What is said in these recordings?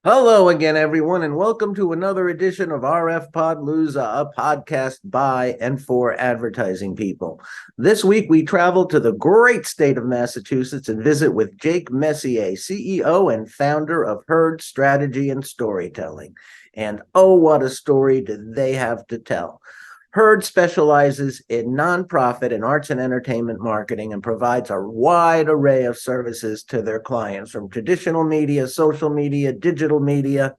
Hello again, everyone, and welcome to another edition of RFPalooza, a podcast by and for advertising people. This week, we travel to the great state of Massachusetts and visit with Jake Messier, CEO and founder of Herd Strategy and Storytelling. And oh, what a story do they have to tell! Herd specializes in nonprofit and arts and entertainment marketing and provides a wide array of services to their clients from traditional media, social media, digital media,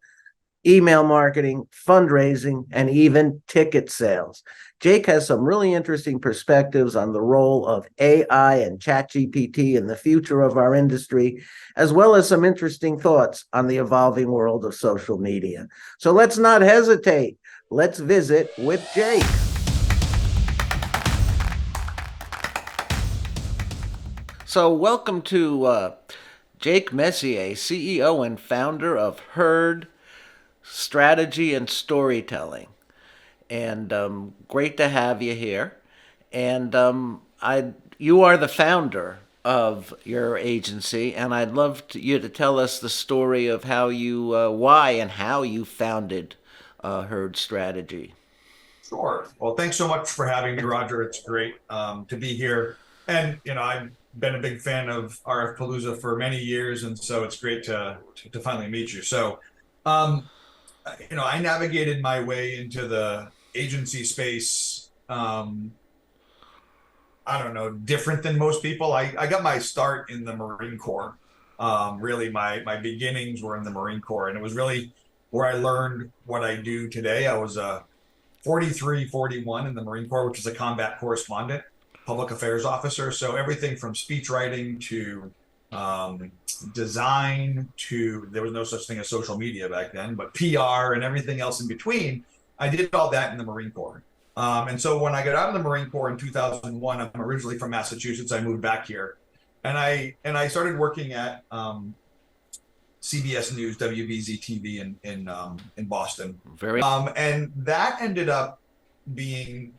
email marketing, fundraising, and even ticket sales. Jake has some really interesting perspectives on the role of AI and ChatGPT in the future of our industry, as well as some interesting thoughts on the evolving world of social media. So let's not hesitate. Let's visit with Jake. So, welcome to Jake Messier, CEO and founder of Herd Strategy and Storytelling. And great to have you here. And you are the founder of your agency, and I'd love you to tell us the story of why and how you founded Herd Strategy. Sure. Well, thanks so much for having me, Roger. It's great to be here. And, I've been a big fan of RFPalooza for many years, and so it's great to finally meet you. So, um, I navigated my way into the agency space. I don't know, different than most people. I got my start in the Marine Corps. Really, my beginnings were in the Marine Corps, and it was really where I learned what I do today. I was a 43, 41 in the Marine Corps, which is a combat correspondent, public affairs officer. So everything from speech writing to design to, there was no such thing as social media back then, but PR and everything else in between. I did all that in the Marine Corps. And so when I got out of the Marine Corps in 2001, I'm originally from Massachusetts. I moved back here, and I started working at CBS News, WBZ TV in Boston. Very And that ended up being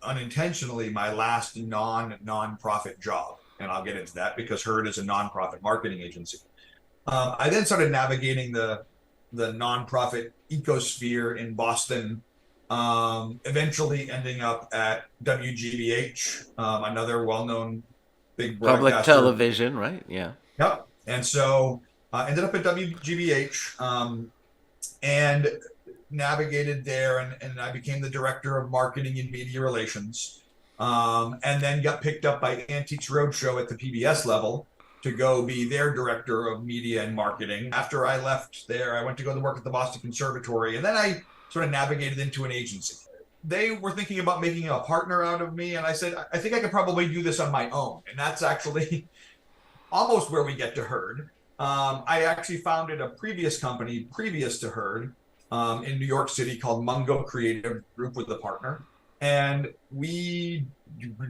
unintentionally my last nonprofit job, and I'll get into that because Herd is a nonprofit marketing agency. I then started navigating the nonprofit ecosphere in Boston, eventually ending up at WGBH, another well-known big public broadcaster. television, right? Yeah. Yep. And so ended up at WGBH and navigated there, and I became the director of marketing and media relations, and then got picked up by Antiques Roadshow at the PBS level to go be their director of media and marketing. After I left there, I went to go to work at the Boston Conservatory, and then I sort of navigated into an agency. They were thinking about making a partner out of me, and I said, I think I could probably do this on my own. And that's actually almost where we get to Herd. I actually founded a previous company previous to Herd in New York City called Mungo Creative Group with a partner. And we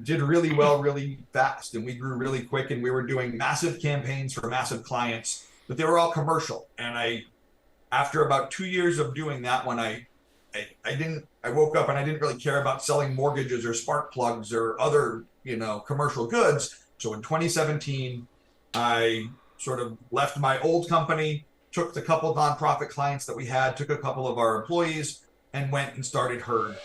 did really well, really fast, and we grew really quick, and we were doing massive campaigns for massive clients, but they were all commercial. And after about 2 years of doing that one, I woke up and I didn't really care about selling mortgages or spark plugs or other, commercial goods. So in 2017, I sort of left my old company, took the couple of nonprofit clients that we had, took a couple of our employees, and went and started Herd.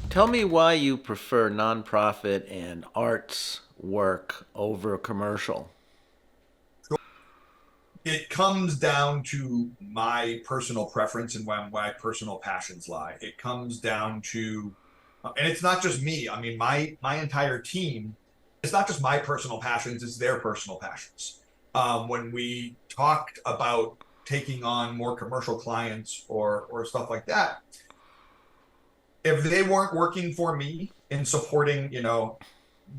Tell me why you prefer nonprofit and arts work over commercial. It comes down to my personal preference and where my personal passions lie. It comes down to, and it's not just me. I mean, my entire team. It's not just my personal passions; it's their personal passions. When we talked about taking on more commercial clients or stuff like that, if they weren't working for me in supporting,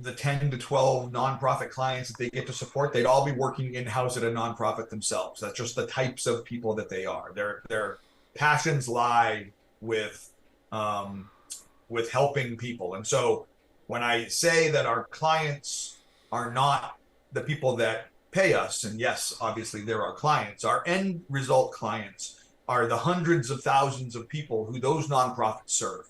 the 10 to 12 nonprofit clients that they get to support, they'd all be working in-house at a nonprofit themselves. That's just the types of people that they are. Their passions lie with helping people. And so when I say that our clients are not the people that pay us, and yes, obviously they're our clients, our end result clients are the hundreds of thousands of people who those nonprofits serve.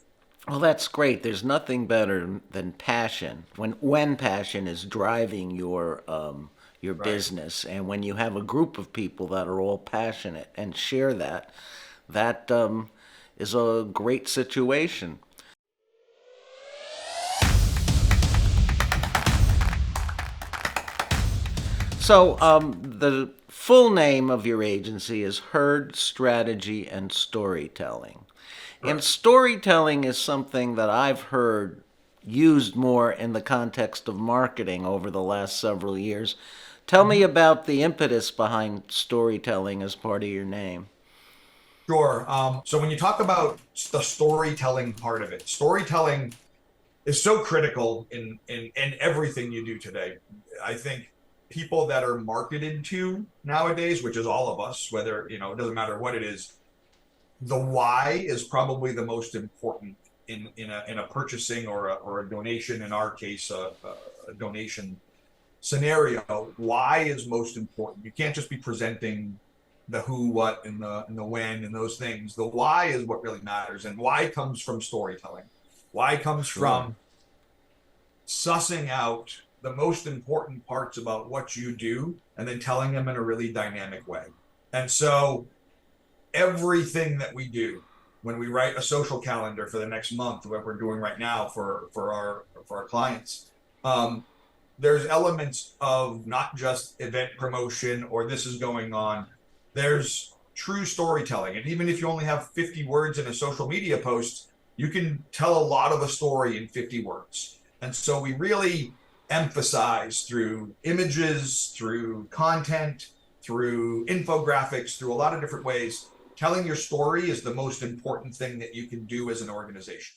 Well, that's great. There's nothing better than passion. When passion is driving your Right. business, and when you have a group of people that are all passionate and share that, that is a great situation. So, the full name of your agency is Herd Strategy and Storytelling. And Correct. storytelling is something that I've heard used more in the context of marketing over the last several years. Tell me Mhm. about the impetus behind storytelling as part of your name. Sure. So when you talk about the storytelling part of it, storytelling is so critical in everything you do today. I think people that are marketed to nowadays, which is all of us, whether, it doesn't matter what it is, the why is probably the most important in a purchasing or a donation. In our case, a donation scenario. Why is most important. You can't just be presenting the who, what, and the when and those things. The why is what really matters, and why comes from storytelling. Why comes Sure. from sussing out the most important parts about what you do and then telling them in a really dynamic way. And so everything that we do, when we write a social calendar for the next month, what we're doing right now for our clients, there's elements of not just event promotion or this is going on. There's true storytelling. And even if you only have 50 words in a social media post, you can tell a lot of a story in 50 words. And so we really emphasize through images, through content, through infographics, through a lot of different ways. Telling your story is the most important thing that you can do as an organization.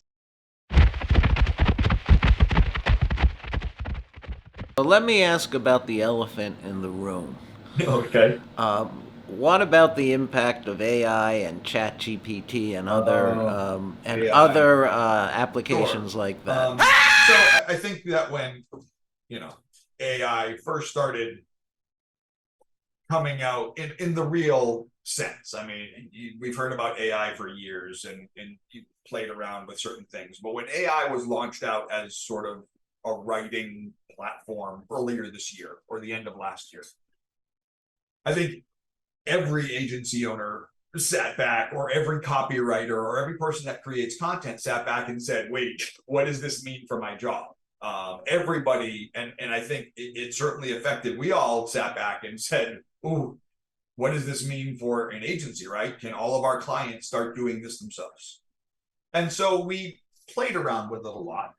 So let me ask about the elephant in the room. Okay. What about the impact of AI and ChatGPT and other Uh, AI. other Sure. applications like that? So I think that when, you know, AI first started coming out in the real sense, I mean, we've heard about AI for years and you played around with certain things. But when AI was launched out as sort of a writing platform earlier this year or the end of last year, I think every agency owner sat back, or every copywriter or every person that creates content sat back and said, wait, what does this mean for my job? Everybody, and I think it certainly affected, we all sat back and said, ooh, what does this mean for an agency, right? Can all of our clients start doing this themselves? And so we played around with it a lot.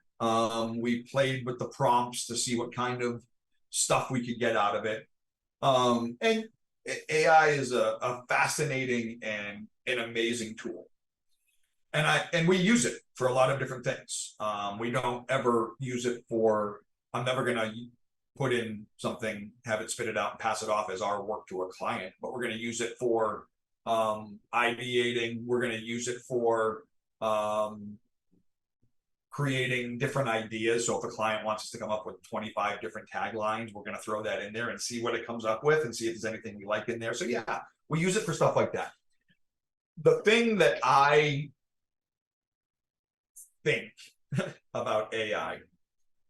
We played with the prompts to see what kind of stuff we could get out of it. And AI is a fascinating and an amazing tool. And we use it for a lot of different things. We don't ever use it for, I'm never gonna put in something, have it spit it out and pass it off as our work to a client, but we're gonna use it for ideating, we're gonna use it for um creating different ideas. So if a client wants us to come up with 25 different taglines, we're going to throw that in there and see what it comes up with and see if there's anything we like in there. So yeah, we use it for stuff like that. The thing that I think about AI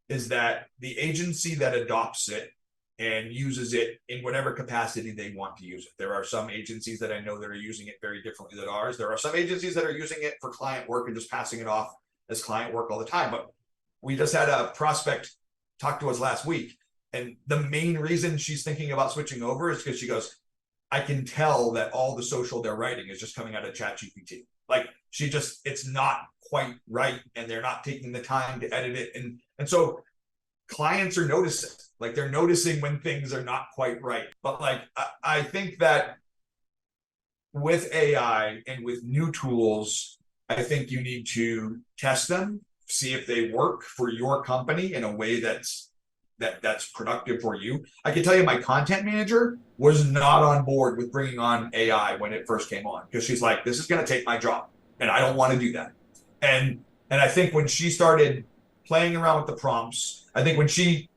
is that the agency that adopts it and uses it in whatever capacity they want to use it. There are some agencies that I know that are using it very differently than ours. There are some agencies that are using it for client work and just passing it off as client work all the time. But we just had a prospect talk to us last week, and the main reason she's thinking about switching over is because she goes, I can tell that all the social they're writing is just coming out of ChatGPT. Like it's not quite right, and they're not taking the time to edit it, and so clients are noticing, like they're noticing when things are not quite right. But like I think that with AI and with new tools, I think you need to test them, see if they work for your company in a way that's productive for you. I can tell you my content manager was not on board with bringing on AI when it first came on, because she's like, this is going to take my job and I don't want to do that. And I think when she started playing around with the prompts, I think when she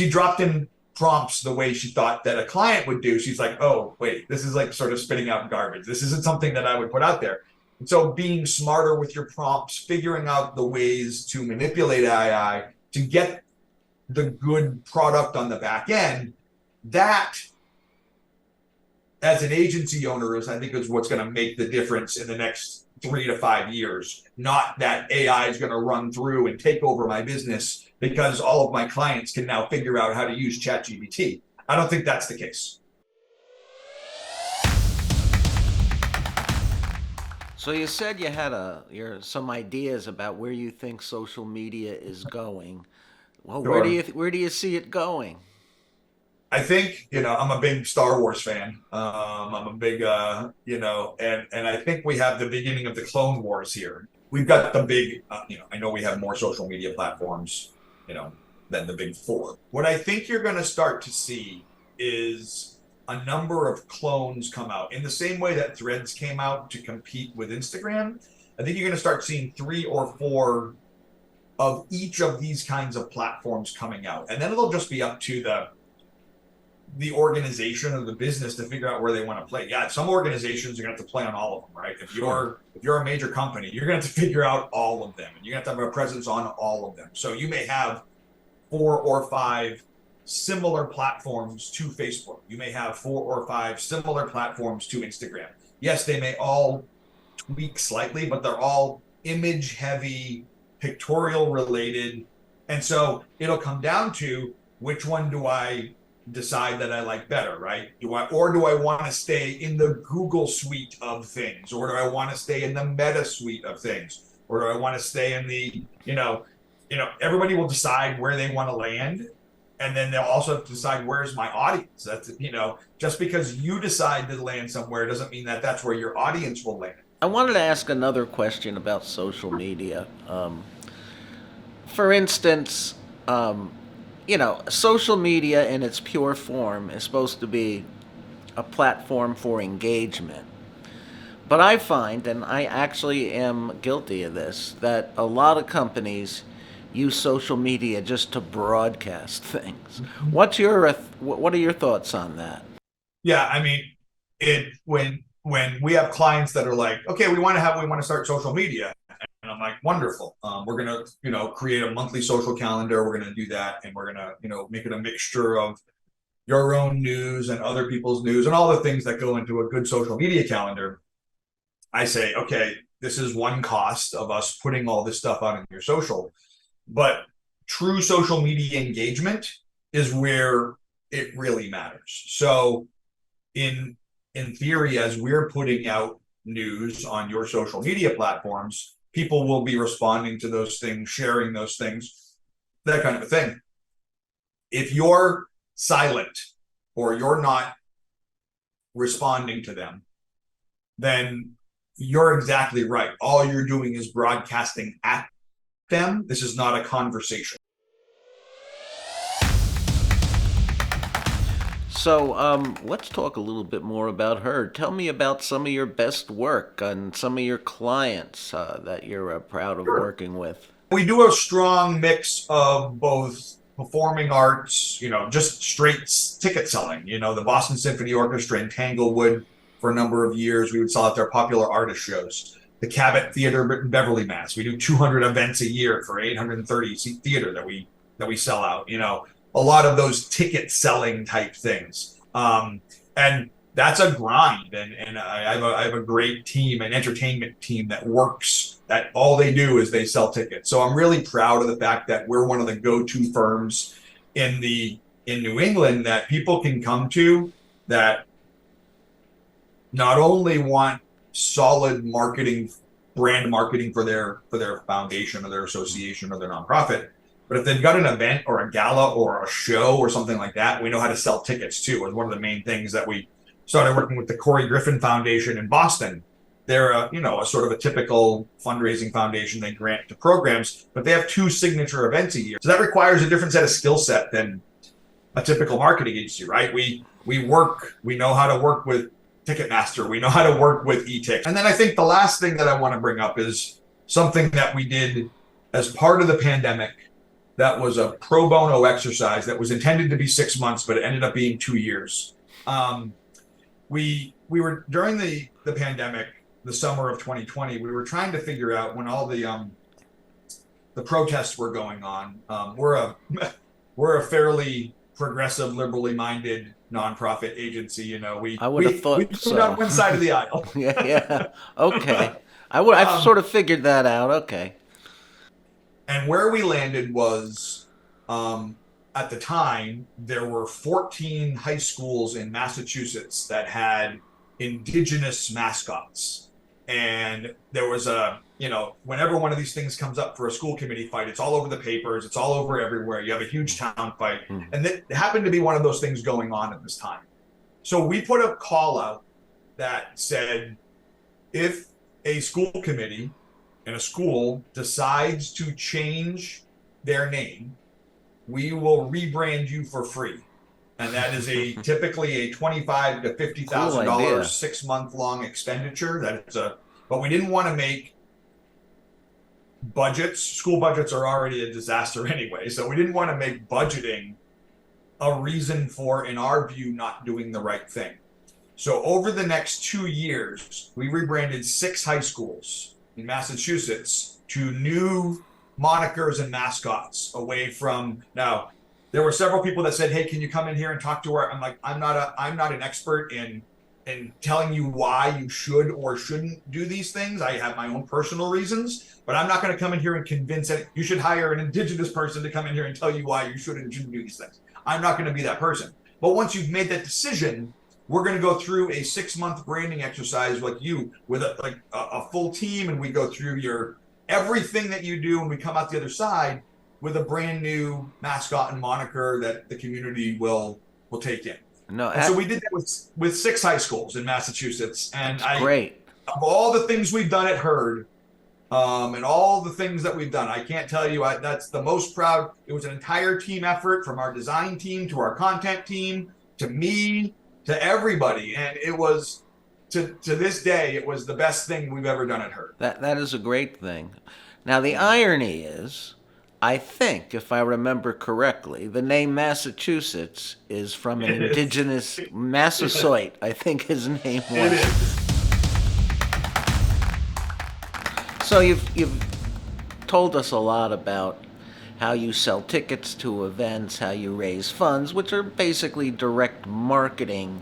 dropped in prompts the way she thought that a client would do, she's like, oh, wait, this is like sort of spitting out garbage. This isn't something that I would put out there. And so being smarter with your prompts, figuring out the ways to manipulate AI to get the good product on the back end, that as an agency owner is, I think, is what's going to make the difference in the next 3 to 5 years. Not that AI is going to run through and take over my business because all of my clients can now figure out how to use ChatGPT. I don't think that's the case. So you said you had some ideas about where you think social media is going. Well, Sure. where do you see it going? I think, I'm a big Star Wars fan. I'm a big, and I think we have the beginning of the Clone Wars here. We've got the big, I know we have more social media platforms, than the big four. What I think you're going to start to see is a number of clones come out in the same way that Threads came out to compete with Instagram. I think you're going to start seeing 3 or 4 of each of these kinds of platforms coming out. And then it'll just be up to the organization or the business to figure out where they want to play. Yeah, some organizations are going to have to play on all of them, right? If you're a major company, you're going to have to figure out all of them, and you're going to have to have a presence on all of them. So you may have 4 or 5 similar platforms to Facebook. You may have 4 or 5 similar platforms to Instagram. Yes, they may all tweak slightly, but they're all image heavy, pictorial related. And so it'll come down to which one do I decide that I like better, right? Do I want to stay in the Google suite of things, or do I want to stay in the Meta suite of things, or do I want to stay in the, everybody will decide where they want to land, and then they'll also have to decide where's my audience. That's, just because you decide to land somewhere doesn't mean that that's where your audience will land. I wanted to ask another question about social media. For instance, social media in its pure form is supposed to be a platform for engagement. But I find, and I actually am guilty of this, that a lot of companies use social media just to broadcast things. What are your thoughts on that? Yeah, I mean, when we have clients that are like, okay, we want to start social media. And I'm like, wonderful. We're going to, create a monthly social calendar. We're going to do that. And we're going to, make it a mixture of your own news and other people's news and all the things that go into a good social media calendar. I say, okay, this is one cost of us putting all this stuff out in your social. But true social media engagement is where it really matters. So in theory, as we're putting out news on your social media platforms, people will be responding to those things, sharing those things, that kind of a thing. If you're silent or you're not responding to them, then you're exactly right. All you're doing is broadcasting at them. This is not a conversation. So let's talk a little bit more about her. Tell me about some of your best work and some of your clients that you're proud of working with. We do a strong mix of both performing arts, just straight ticket selling. The Boston Symphony Orchestra in Tanglewood, for a number of years, we would sell at their popular artist shows. The Cabot Theater in Beverly, Mass. We do 200 events a year for 830 seat theater that we sell out. A lot of those ticket selling type things. And that's a grind. And I have a great team, an entertainment team that works, that all they do is they sell tickets. So I'm really proud of the fact that we're one of the go-to firms in New England that people can come to, that not only want solid brand marketing for their foundation or their association or their nonprofit, but if they've got an event or a gala or a show or something like that, we know how to sell tickets too. It's one of the main things that we started working with the Corey Griffin Foundation in Boston. They're a sort of a typical fundraising foundation. They grant to programs, but they have 2 signature events a year. So that requires a different set of skill set than a typical marketing agency, right? We know how to work with Ticketmaster. We know how to work with eTix. And then I think the last thing that I want to bring up is something that we did as part of the pandemic. That was a pro bono exercise that was intended to be 6 months, but it ended up being 2 years. We were during the pandemic, the summer of 2020, we were trying to figure out when all the protests were going on. We're a fairly progressive, liberally minded nonprofit agency. You know, I would have we thought moved on so. one side of the aisle. Yeah, yeah. Okay. I've Um, sort of figured that out. Okay. and where we landed was, at the time, there were 14 high schools in Massachusetts that had indigenous mascots. And there was whenever one of these things comes up for a school committee fight, it's all over the papers, it's all over everywhere. You have a huge town fight. Mm. And it happened to be one of those things going on at this time. So we put a call out that said, if a school committee in a school decides to change their name, we will rebrand you for free. And that is typically a $25,000 to $50,000 idea. 6-month long expenditure. But we didn't want to make budgets. School budgets are already a disaster anyway. So we didn't want to make budgeting a reason for, in our view, not doing the right thing. So over the next 2 years, we rebranded 6 high schools in Massachusetts to new monikers and mascots away from. Now, there were several people that said, "Hey, can you come in here and talk to our?" I'm like, I'm not an expert in telling you why you should or shouldn't do these things. I have my own personal reasons, but I'm not going to come in here and convince it. You should hire an indigenous person to come in here and tell you why you should and shouldn't do these things. I'm not going to be that person. But once you've made that decision, we're going to go through a 6-month branding exercise with a full team, and we go through your everything that you do, and we come out the other side with a brand new mascot and moniker that the community will take in. No, And so we did that with 6 high schools in Massachusetts. And great. Of all the things we've done at Herd, and all the things that we've done, I can't tell you, that's the most proud. It was an entire team effort, from our design team to our content team to me to everybody. And it was, to this day, it was the best thing we've ever done at Herd. That is a great thing. Now, the irony is, I think, if I remember correctly, the name Massachusetts is from an indigenous Massasoit, I think his name It was. is. So you've told us a lot about how you sell tickets to events, how you raise funds, which are basically direct marketing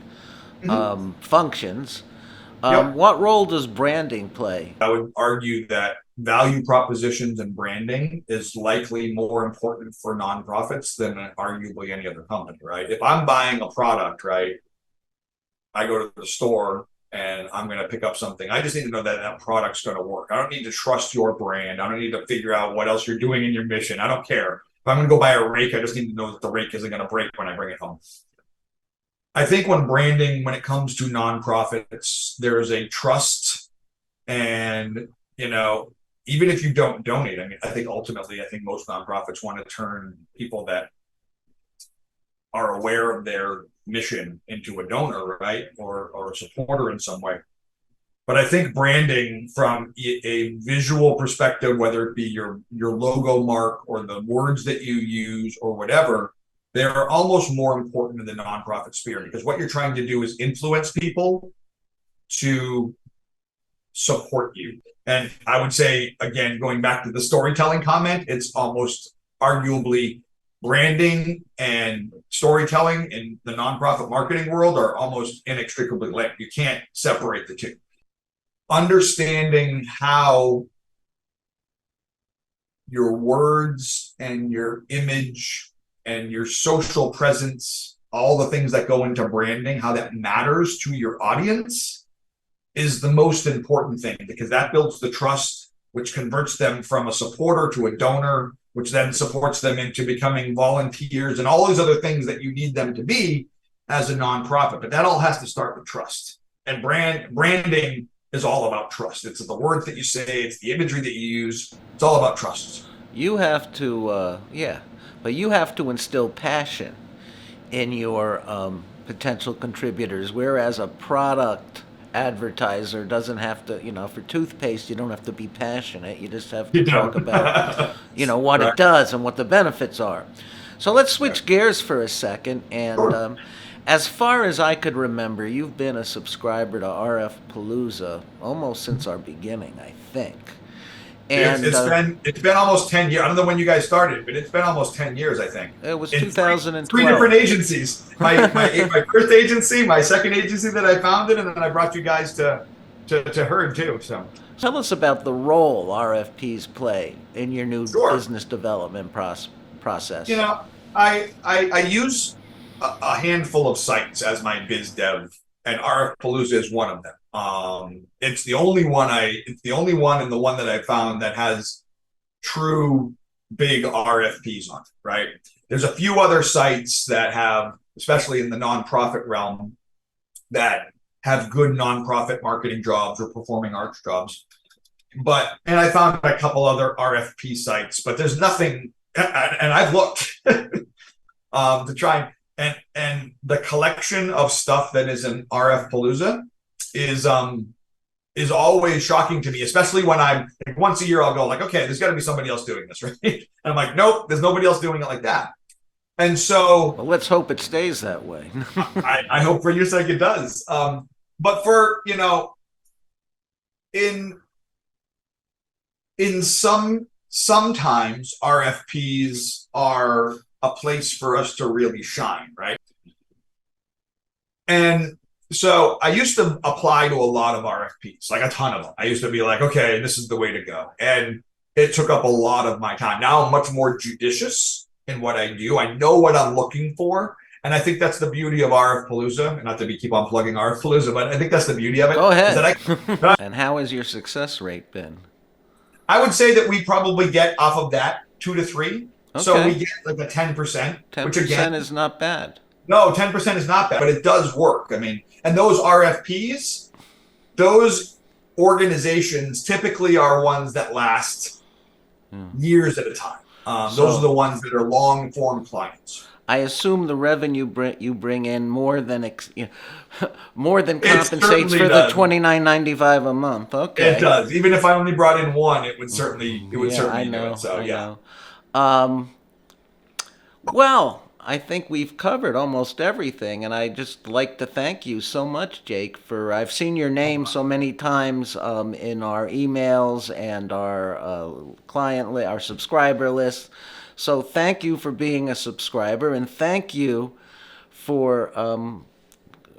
functions. Yep. What role does branding play? I would argue that value propositions and branding is likely more important for nonprofits than arguably any other company, right? If I'm buying a product, right, I go to the store and I'm going to pick up something. I just need to know that that product's going to work. I don't need to trust your brand. I don't need to figure out what else you're doing in your mission. I don't care. If I'm going to go buy a rake, I just need to know that the rake isn't going to break when I bring it home. I think when it comes to nonprofits, there's a trust, and, even if you don't donate, I mean, I think most nonprofits want to turn people that are aware of their mission into a donor, right? Or a supporter in some way. But I think branding from a visual perspective, whether it be your logo mark or the words that you use or whatever, they're almost more important in the nonprofit sphere, because what you're trying to do is influence people to support you. And I would say, again, going back to the storytelling comment, it's almost arguably branding and storytelling in the nonprofit marketing world are almost inextricably linked. You can't separate the two. Understanding how your words and your image and your social presence, all the things that go into branding, how that matters to your audience is the most important thing, because that builds the trust, which converts them from a supporter to a donor, which then supports them into becoming volunteers and all these other things that you need them to be as a nonprofit. But that all has to start with trust. And branding is all about trust. It's the words that you say, it's the imagery that you use. It's all about trust. You have to, but you have to instill passion in your potential contributors, whereas a product advertiser doesn't have to, for toothpaste, you don't have to be passionate. You just have to talk about, what Right. it does and what the benefits are. So let's switch gears for a second. And Sure. as far as I could remember, you've been a subscriber to RFPalooza almost since our beginning, I think. It's, And it's been it's been almost 10 years. I don't know when you guys started, but it's been almost 10 years, I think. it was In three 2012. different agencies. My first agency, my second agency that I founded, and then I brought you guys to Herd too. So Tell us about the role RFPs play in your new sure. business development process. You know, I use a handful of sites as my biz dev, and RFPalooza is one of them. It's the only one and the one that I found that has true big RFPs on it, right? There's a few other sites that have, especially in the nonprofit realm, that have good nonprofit marketing jobs or performing arts jobs. And I found a couple other RFP sites, but there's nothing, and I've looked to try and the collection of stuff that is in RFPalooza is always shocking to me, especially when I'm like, once a year I'll go like, okay, there's got to be somebody else doing this, right? And I'm like, nope, there's nobody else doing it like that. And so, well, let's hope it stays that way. I hope for your sake it does. But for in sometimes RFPs are a place for us to really shine, right? And so I used to apply to a lot of RFPs, like a ton of them. I used to be like, okay, this is the way to go. And it took up a lot of my time. Now I'm much more judicious in what I do. I know what I'm looking for. And I think that's the beauty of RFPalooza. And not to keep on plugging RFPalooza, but I think that's the beauty of it. Go ahead. That And how has your success rate been? I would say that we probably get off of that 2 to 3. Okay. So we get like a 10%. 10% which again is not bad. No, 10% is not bad, but it does work. I mean, and those RFPs, those organizations typically are ones that last years at a time. Those are the ones that are long form clients. I assume the revenue you bring in more than more than compensates for the $29.95 a month. Okay, it does. Even if I only brought in one, it would certainly I know, do it. So I yeah. know. Well, I think we've covered almost everything, and I just like to thank you so much, Jake, for I've seen your name so many times in our emails and our our subscriber list. So thank you for being a subscriber, and thank you for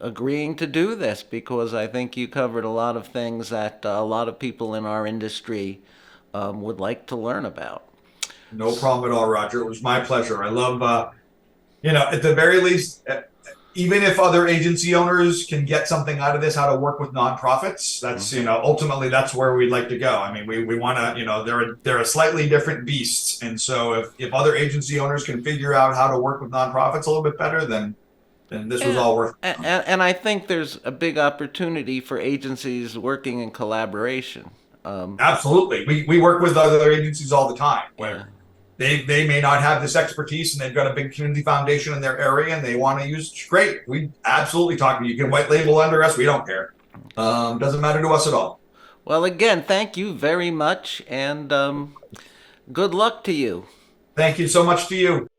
agreeing to do this, because I think you covered a lot of things that a lot of people in our industry would like to learn about. No problem at all, Roger. It was my pleasure. I love, at the very least, even if other agency owners can get something out of this, how to work with nonprofits, that's, ultimately that's where we'd like to go. I mean, we want to, they're a slightly different beasts. And so if other agency owners can figure out how to work with nonprofits a little bit better, then this was all worth it. And I think there's a big opportunity for agencies working in collaboration. Absolutely. We work with other agencies all the time where they may not have this expertise and they've got a big community foundation in their area and they want to use it. Great. We absolutely talk to you. You can white label under us. We don't care. Doesn't matter to us at all. Well, again, thank you very much, and good luck to you. Thank you so much to you.